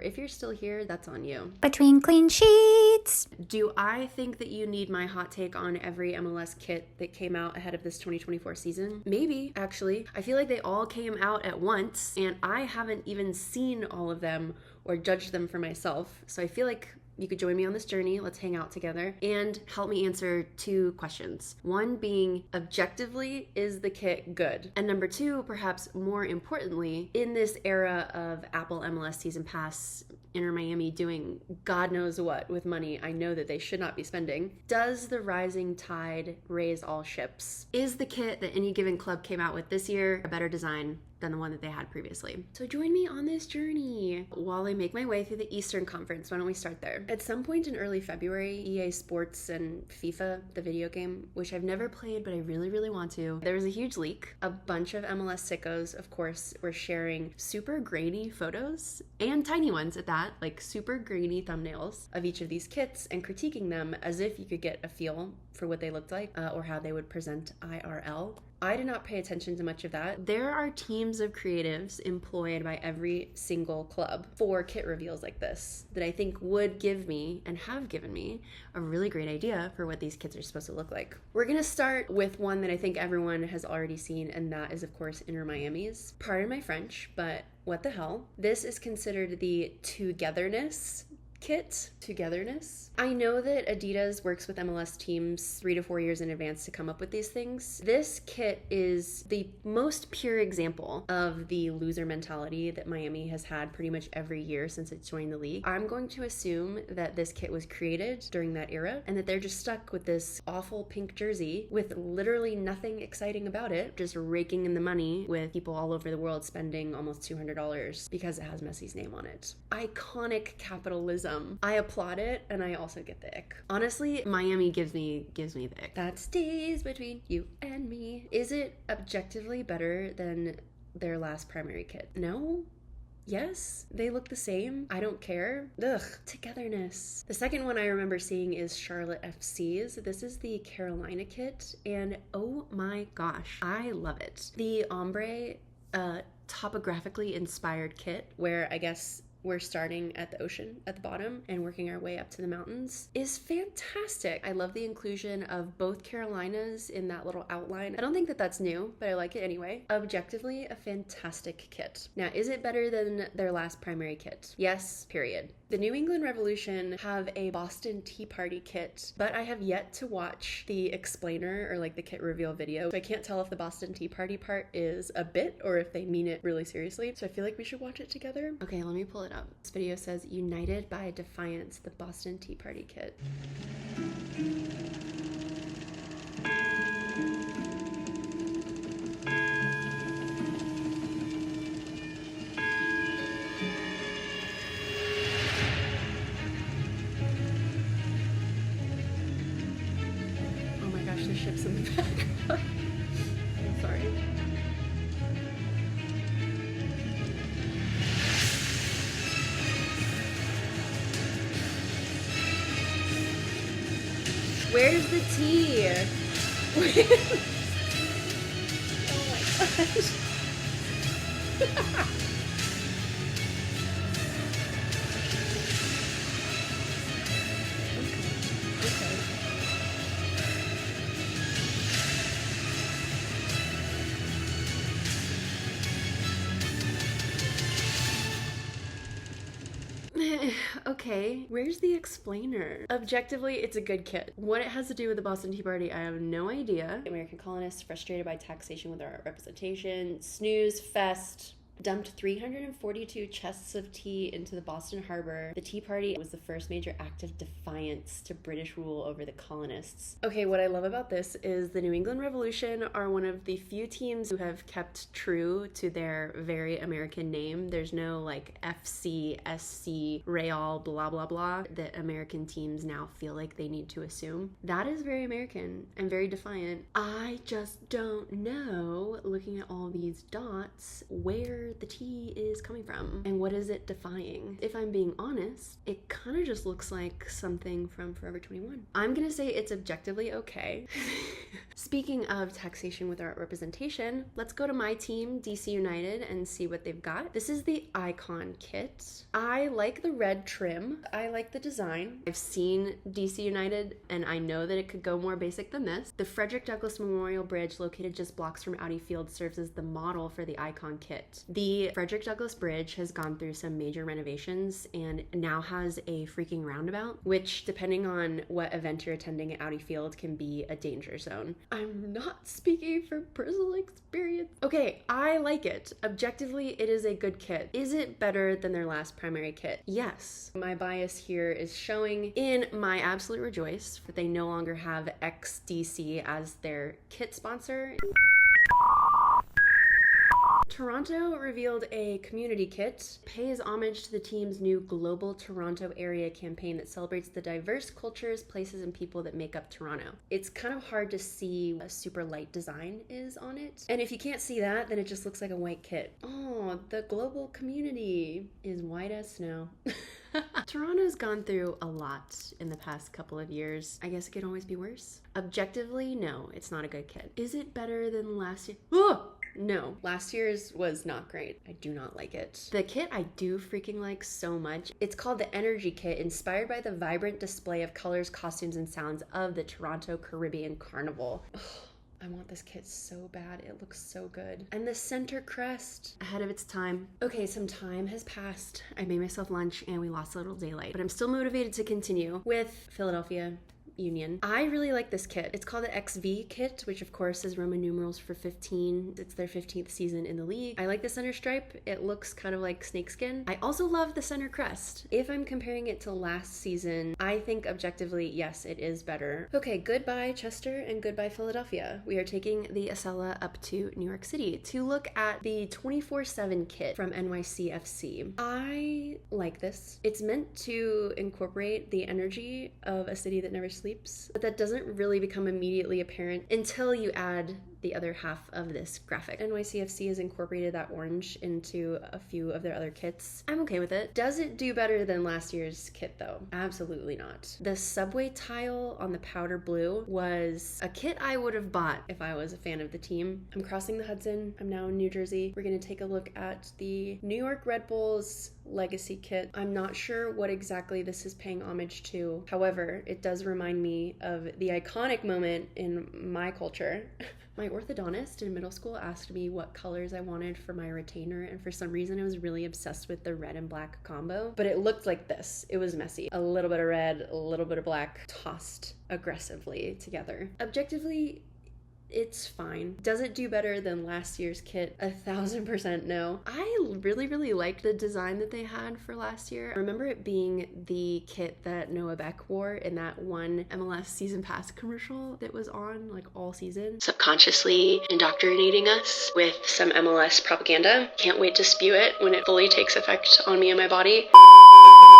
if you're still here, that's on you. Between clean sheets. Do I think that you need my hot take on every MLS kit that came out ahead of this 2024 season? Maybe, actually. I feel like they all came out at once, and I haven't even seen all of them or judged them for myself. So I feel like you could join me on this journey. Let's hang out together and help me answer two questions. One being, objectively, is the kit good? And number two, perhaps more importantly, in this era of Apple MLS Season Pass, Inter Miami doing God knows what with money I know that they should not be spending, does the rising tide raise all ships? Is the kit that any given club came out with this year a better design than the one that they had previously? So join me on this journey while I make my way through the Eastern Conference. Why don't we start there? At some point in early February, EA Sports and FIFA, the video game, which I've never played, but I really, really want to, there was a huge leak. A bunch of MLS sickos, of course, were sharing super grainy photos, and tiny ones at that, like super grainy thumbnails of each of these kits and critiquing them as if you could get a feel for what they looked like or how they would present IRL. I did not pay attention to much of that. There are teams of creatives employed by every single club for kit reveals like this that I think would give me, and have given me, a really great idea for what these kits are supposed to look like. We're gonna start with one that I think everyone has already seen, and that is, of course, Inter Miami's. Pardon my French, but what the hell? This is considered the togetherness kit. Togetherness. I know that Adidas works with MLS teams 3 to 4 years in advance to come up with these things. This kit is the most pure example of the loser mentality that Miami has had pretty much every year since it joined the league. I'm going to assume that this kit was created during that era and that they're just stuck with this awful pink jersey with literally nothing exciting about it, just raking in the money with people all over the world spending almost $200 because it has Messi's name on it. Iconic capitalism. I applaud it, and I also get the ick. Honestly, Miami gives me the ick. That stays between you and me. Is it objectively better than their last primary kit? No? Yes? They look the same? I don't care. Ugh. Togetherness. The second one I remember seeing is Charlotte FC's. This is the Carolina kit, and oh my gosh, I love it. The ombre, topographically inspired kit, where I guess we're starting at the ocean at the bottom and working our way up to the mountains, is fantastic. I love the inclusion of both Carolinas in that little outline. I don't think that that's new, but I like it anyway. Objectively, a fantastic kit. Now, is it better than their last primary kit? Yes, period. The New England Revolution have a Boston Tea Party kit, but I have yet to watch the explainer or like the kit reveal video. So I can't tell if the Boston Tea Party part is a bit or if they mean it really seriously. So I feel like we should watch it together. Okay, let me pull it up. This video says, "United by Defiance, the Boston Tea Party kit." Oh my gosh, there's ships in the background. I'm sorry. Where's the tea? Oh my gosh. Okay. Okay, where's the explainer? Objectively, it's a good kit. What it has to do with the Boston Tea Party, I have no idea. American colonists frustrated by taxation with our representation. Snooze fest. Dumped 342 chests of tea into the Boston Harbor. The Tea Party was the first major act of defiance to British rule over the colonists. Okay, what I love about this is the New England Revolution are one of the few teams who have kept true to their very American name. There's no like FC, SC, Real, blah, blah, blah that American teams now feel like they need to assume. That is very American and very defiant. I just don't know, looking at all these dots, where where the tea is coming from and what is it defying. If I'm being honest, it kind of just looks like something from Forever 21. I'm gonna say it's objectively okay. Speaking of taxation with art representation, let's go to my team, DC United, and see what they've got. This is the Icon Kit. I like the red trim. I like the design. I've seen DC United, and I know that it could go more basic than this. The Frederick Douglass Memorial Bridge, located just blocks from Audi Field, serves as the model for the Icon Kit. The Frederick Douglass Bridge has gone through some major renovations and now has a freaking roundabout, which, depending on what event you're attending at Audi Field, can be a danger zone. I'm not speaking from personal experience. Okay, I like it. Objectively, it is a good kit. Is it better than their last primary kit? Yes. My bias here is showing in my absolute rejoice that they no longer have XDC as their kit sponsor. Toronto revealed a community kit, pays homage to the team's new Global Toronto Area campaign that celebrates the diverse cultures, places, and people that make up Toronto. It's kind of hard to see what a super light design is on it. And if you can't see that, then it just looks like a white kit. Oh, the global community is white as snow. Toronto's gone through a lot in the past couple of years. I guess it could always be worse. Objectively, no, it's not a good kit. Is it better than last year? Oh! No, last year's was not great. I do not like it. The kit I do freaking like so much. It's called the Energy Kit, inspired by the vibrant display of colors, costumes, and sounds of the Toronto Caribbean Carnival. I want this kit so bad. It looks so good. And the center crest, ahead of its time. Okay, some time has passed. I made myself lunch and we lost a little daylight, but I'm still motivated to continue with Philadelphia Union. I really like this kit. It's called the XV kit, which of course is Roman numerals for 15. It's their 15th season in the league. I like the center stripe. It looks kind of like snakeskin. I also love the center crest. If I'm comparing it to last season, I think objectively, yes, it is better. Okay, goodbye Chester and goodbye Philadelphia. We are taking the Acela up to New York City to look at the 24/7 kit from NYC FC. I like this. It's meant to incorporate the energy of a city that never sleeps, but that doesn't really become immediately apparent until you add the other half of this graphic. NYCFC has incorporated that orange into a few of their other kits. I'm okay with it. Does it do better than last year's kit though? Absolutely not. The subway tile on the powder blue was a kit I would have bought if I was a fan of the team. I'm crossing the Hudson. I'm now in New Jersey. We're gonna take a look at the New York Red Bulls Legacy kit. I'm not sure what exactly this is paying homage to. However, it does remind me of the iconic moment in my culture. My orthodontist in middle school asked me what colors I wanted for my retainer, and for some reason I was really obsessed with the red and black combo, but it looked like this. It was messy. A little bit of red, a little bit of black, tossed aggressively together. Objectively, it's fine. Does it do better than last year's kit? 1000% no. I really liked the design that they had for last year. I remember it being the kit that Noah Beck wore in that one MLS season pass commercial that was on like all season. Subconsciously indoctrinating us with some MLS propaganda. Can't wait to spew it when it fully takes effect on me and my body.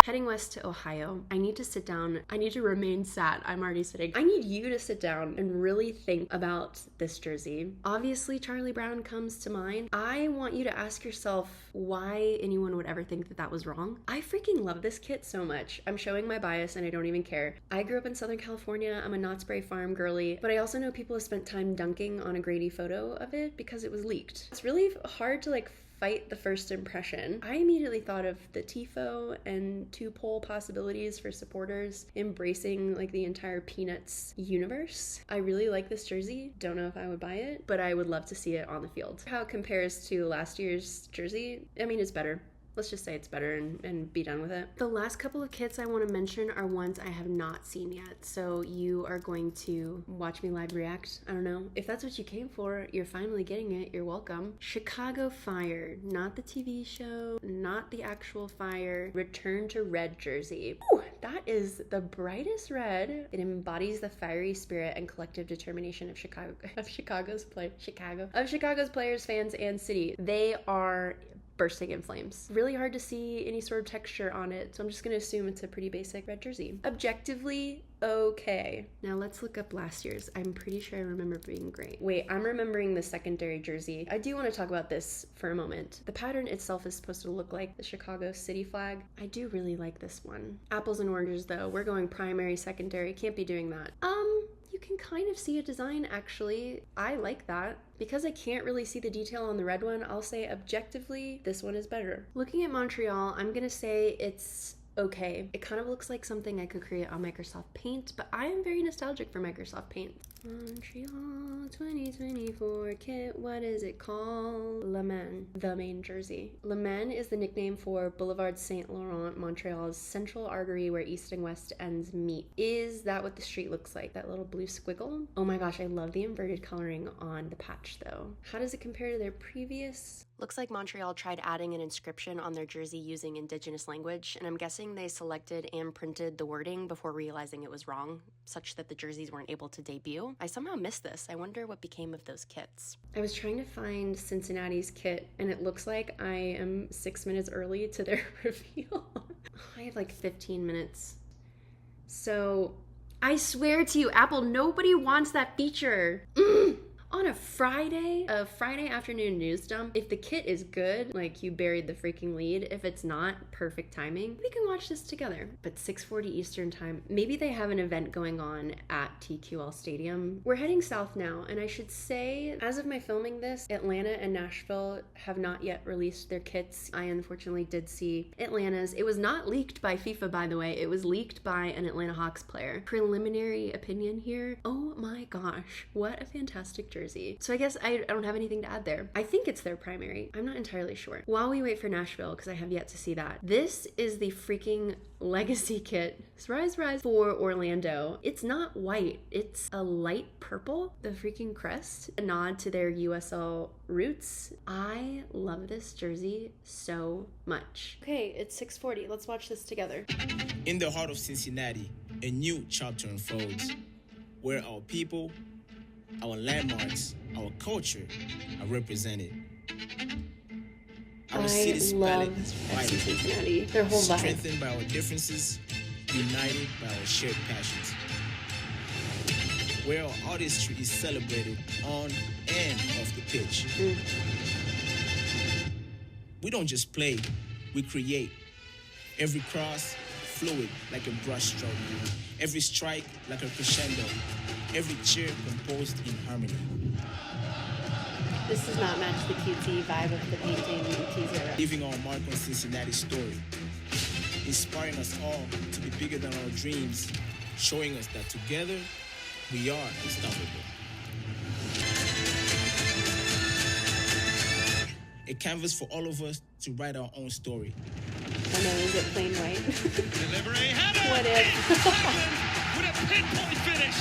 Heading west to Ohio, I need to sit down. I need to remain sat. I'm already sitting. I need you to sit down and really think about this jersey. Obviously, Charlie Brown comes to mind. I want you to ask yourself why anyone would ever think that that was wrong. I freaking love this kit so much. I'm showing my bias and I don't even care. I grew up in Southern California. I'm a Knott's Berry Farm girly, but I also know people have spent time dunking on a grainy photo of it because it was leaked. It's really hard to fight the first impression. I immediately thought of the TIFO and two-pole possibilities for supporters embracing the entire Peanuts universe. I really like this jersey. Don't know if I would buy it, but I would love to see it on the field. How it compares to last year's jersey, I mean, it's better. Let's just say it's better and be done with it. The last couple of kits I want to mention are ones I have not seen yet. So you are going to watch me live react. I don't know. If that's what you came for, you're finally getting it. You're welcome. Chicago Fire. Not the TV show, not the actual fire. Return to red jersey. Ooh, that is the brightest red. It embodies the fiery spirit and collective determination of Chicago's players, fans, and city. They are bursting in flames. Really hard to see any sort of texture on it, so I'm just gonna assume it's a pretty basic red jersey. Objectively, okay. Now let's look up last year's. I'm pretty sure I remember being great. Wait, I'm remembering the secondary jersey. I do want to talk about this for a moment. The pattern itself is supposed to look like the Chicago City flag. I do really like this one. Apples and oranges though. We're going primary, secondary. Can't be doing that. You can kind of see a design actually. I like that. Because I can't really see the detail on the red one, I'll say objectively, this one is better. Looking at Montreal, I'm gonna say it's okay. It kind of looks like something I could create on Microsoft Paint, but I am very nostalgic for Microsoft Paint. Montreal 2024 kit, what is it called? Le Mans, the main jersey. Le Mans is the nickname for Boulevard Saint Laurent, Montreal's central artery where east and west ends meet. Is that what the street looks like? That little blue squiggle? Oh my gosh, I love the inverted coloring on the patch though. How does it compare to their previous? Looks like Montreal tried adding an inscription on their jersey using indigenous language, and I'm guessing they selected and printed the wording before realizing it was wrong, such that the jerseys weren't able to debut. I somehow missed this. I wonder what became of those kits. I was trying to find Cincinnati's kit, and it looks like I am 6 minutes early to their reveal. I have like 15 minutes. So, I swear to you, Apple, nobody wants that feature. On a Friday afternoon news dump, if the kit is good, like you buried the freaking lead. If it's not, perfect timing. We can watch this together. But 6:40 Eastern time, maybe they have an event going on at TQL Stadium. We're heading south now, and I should say, as of my filming this, Atlanta and Nashville have not yet released their kits. I unfortunately did see Atlanta's. It was not leaked by FIFA, by the way. It was leaked by an Atlanta Hawks player. Preliminary opinion here. Oh my gosh, what a fantastic jersey. So I guess I don't have anything to add there. I think it's their primary. I'm not entirely sure. While we wait for Nashville, because I have yet to see that, this is the freaking legacy kit, rise for Orlando. It's not white. It's a light purple. The freaking crest, a nod to their USL roots. I love this jersey so much. Okay, it's 6:40. Let's watch this together. In the heart of Cincinnati, a new chapter unfolds, where our people, our landmarks, our culture are represented. Our city's palette is vibrant, Cincinnati. Their whole vibe. Strengthened by our differences, united by our shared passions. Where our artistry is celebrated on and off the pitch. We don't just play, we create. Every cross, fluid like a brushstroke. Every strike like a crescendo. Every cheer composed in harmony. This does not match the cutesy vibe of the painting teaser. Leaving our mark on Cincinnati's story. Inspiring us all to be bigger than our dreams. Showing us that together, we are unstoppable. A canvas for all of us to write our own story. Oh no, is it plain white? Delivery header! What if? With a pinpoint finish!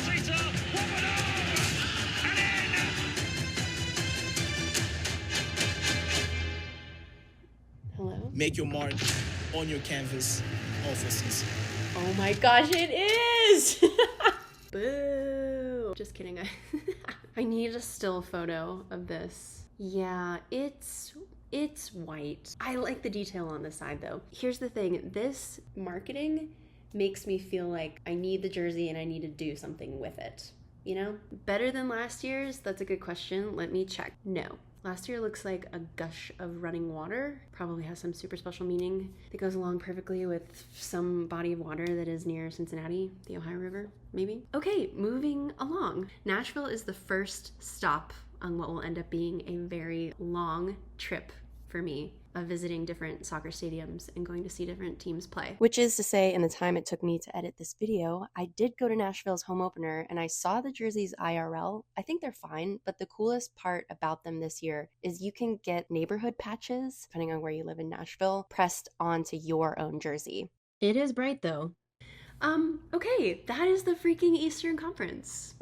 Zeta, woman and in! Hello? Make your mark on your canvas, all for Cincinnati. Oh my gosh, it is! Boo! Just kidding. I need a still photo of this. Yeah, it's white. I like the detail on the side though. Here's the thing, this marketing makes me feel like I need the jersey and I need to do something with it. You know? Better than last year's? That's a good question. Let me check. No. Last year looks like a gush of running water. Probably has some super special meaning that goes along perfectly with some body of water that is near Cincinnati, the Ohio River, maybe. Okay, moving along. Nashville is the first stop on what will end up being a very long trip for me of visiting different soccer stadiums and going to see different teams play. Which is to say, in the time it took me to edit this video, I did go to Nashville's home opener and I saw the jerseys IRL. I think they're fine, but the coolest part about them this year is you can get neighborhood patches, depending on where you live in Nashville, pressed onto your own jersey. It is bright though. Okay, that is the freaking Eastern Conference.